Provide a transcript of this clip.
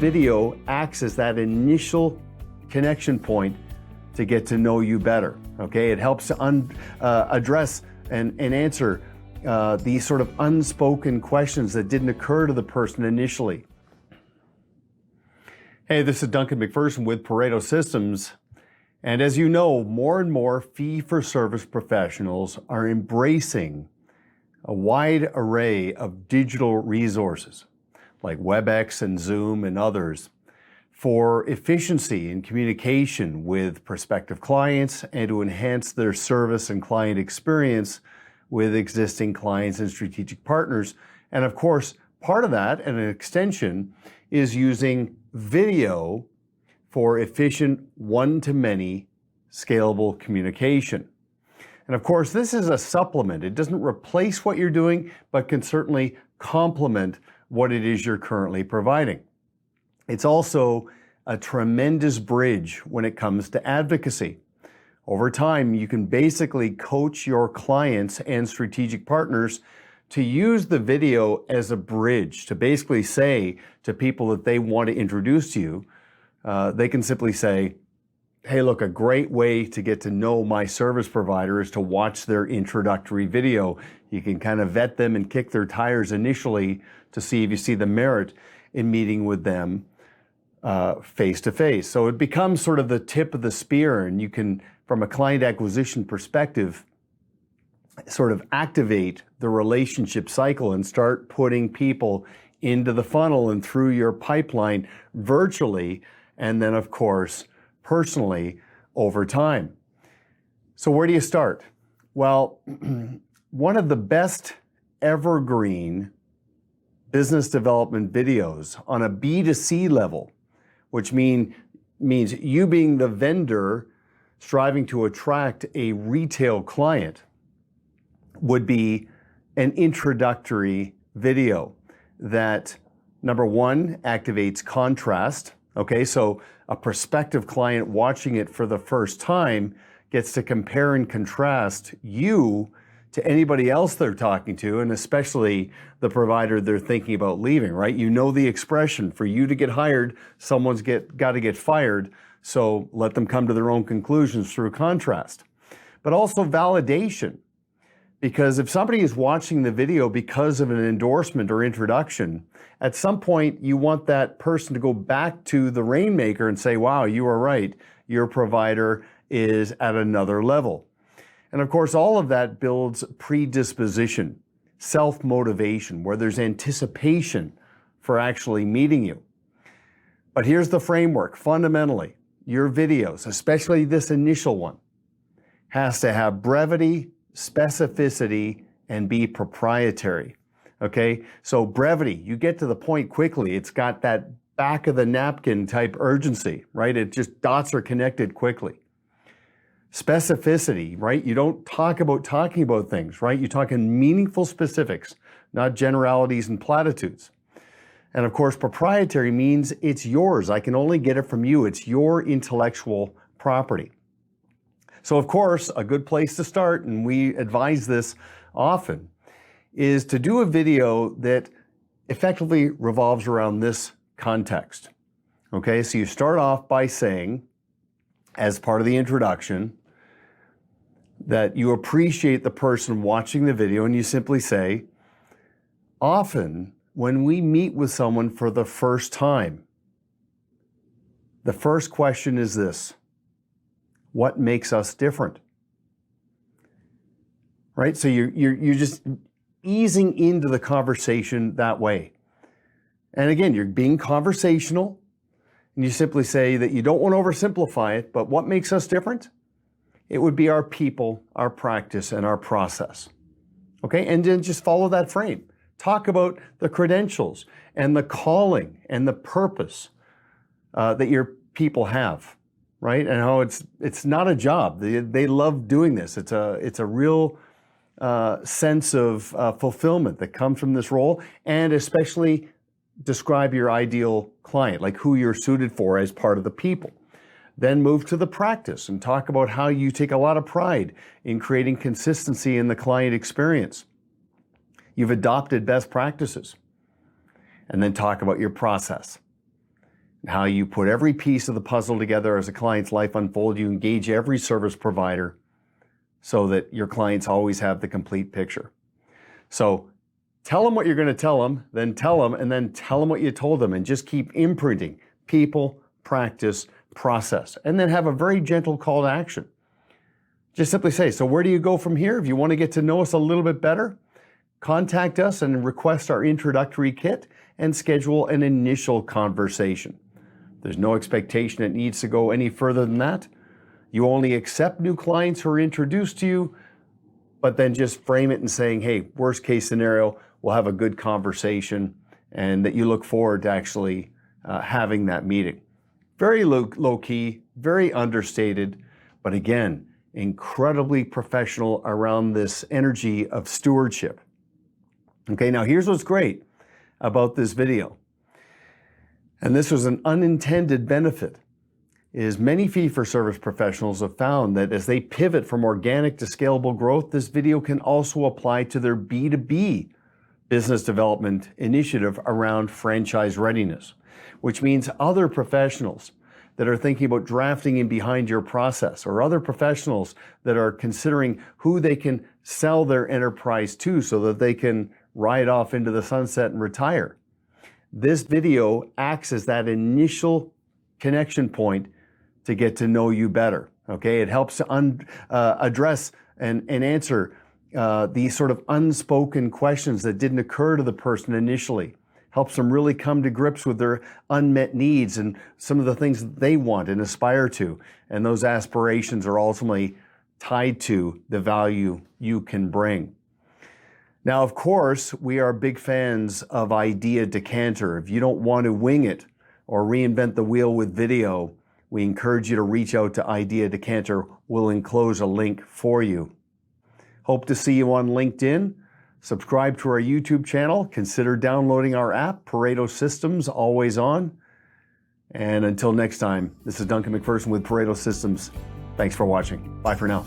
video acts as that initial connection point to get to know you better, okay? It helps to address and answer these sort of unspoken questions that didn't occur to the person initially. Hey, this is Duncan MacPherson with Pareto Systems. And as you know, more and more fee-for-service professionals are embracing a wide array of digital resources like WebEx and Zoom and others for efficiency in communication with prospective clients and to enhance their service and client experience with existing clients and strategic partners. And of course, part of that and an extension is using video for efficient one-to-many scalable communication. And of course, this is a supplement. It doesn't replace what you're doing, but can certainly complement what it is you're currently providing. It's also a tremendous bridge when it comes to advocacy. Over time, you can basically coach your clients and strategic partners to use the video as a bridge to basically say to people that they want to introduce to you, they can simply say, hey, look, a great way to get to know my service provider is to watch their introductory video. You can kind of vet them and kick their tires initially to see if you see the merit in meeting with them face to face. So it becomes sort of the tip of the spear, and you can, from a client acquisition perspective, sort of activate the relationship cycle and start putting people into the funnel and through your pipeline virtually, and then of course, personally over time. So where do you start? Well, one of the best evergreen business development videos on a B2C level, which means you being the vendor striving to attract a retail client, would be an introductory video that, number one, activates contrast. Okay, so a prospective client watching it for the first time gets to compare and contrast you to anybody else they're talking to, and especially the provider they're thinking about leaving, right? You know the expression, for you to get hired, someone's got to get fired, so let them come to their own conclusions through contrast. But also validation, because if somebody is watching the video because of an endorsement or introduction, at some point you want that person to go back to the rainmaker and say, wow, you are right, your provider is at another level. And of course, all of that builds predisposition, self-motivation, where there's anticipation for actually meeting you. But here's the framework. Fundamentally, your videos, especially this initial one, has to have brevity, specificity, and be proprietary. Okay, so brevity, you get to the point quickly. It's got that back of the napkin type urgency, right? It just dots are connected quickly. Specificity, right? You don't talk about talking about things, right? You talk in meaningful specifics, not generalities and platitudes. And of course, proprietary means it's yours. I can only get it from you. It's your intellectual property. So of course, a good place to start, and we advise this often, is to do a video that effectively revolves around this context. Okay, so you start off by saying, as part of the introduction, that you appreciate the person watching the video, and you simply say, often when we meet with someone for the first time, the first question is this: what makes us different? Right? So you're just easing into the conversation that way. And again, you're being conversational, and you simply say that you don't want to oversimplify it, but what makes us different? It would be our people, our practice, and our process. Okay? And then just follow that frame. Talk about the credentials and the calling and the purpose that your people have. Right? And how it's not a job. They love doing this. It's a real sense of fulfillment that comes from this role, and especially describe your ideal client, like who you're suited for as part of the people. Then move to the practice and talk about how you take a lot of pride in creating consistency in the client experience. You've adopted best practices. And then talk about your process. how you put every piece of the puzzle together as a client's life unfolds. You engage every service provider so that your clients always have the complete picture. So tell them what you're going to tell them, then tell them, and then tell them what you told them, and just keep imprinting people, practice, process, and then have a very gentle call to action. Just simply say, so where do you go from here? If you want to get to know us a little bit better, contact us and request our introductory kit and schedule an initial conversation. There's no expectation it needs to go any further than that. You only accept new clients who are introduced to you, but then just frame it and saying, hey, worst case scenario, we'll have a good conversation, and that you look forward to actually having that meeting. Very low key, very understated, but again, incredibly professional around this energy of stewardship. Okay, now here's what's great about this video. And this was an unintended benefit, is many fee-for-service professionals have found that as they pivot from organic to scalable growth, this video can also apply to their B2B business development initiative around franchise readiness, which means other professionals that are thinking about drafting in behind your process, or other professionals that are considering who they can sell their enterprise to so that they can ride off into the sunset and retire. This video acts as that initial connection point to get to know you better. Okay, it helps to address and answer these sort of unspoken questions that didn't occur to the person initially. Helps them really come to grips with their unmet needs and some of the things that they want and aspire to. And those aspirations are ultimately tied to the value you can bring. Now, of course, we are big fans of Idea Decanter. If you don't want to wing it or reinvent the wheel with video, we encourage you to reach out to Idea Decanter. We'll enclose a link for you. Hope to see you on LinkedIn. Subscribe to our YouTube channel. Consider downloading our app, Pareto Systems, always on. And until next time, this is Duncan MacPherson with Pareto Systems. Thanks for watching. Bye for now.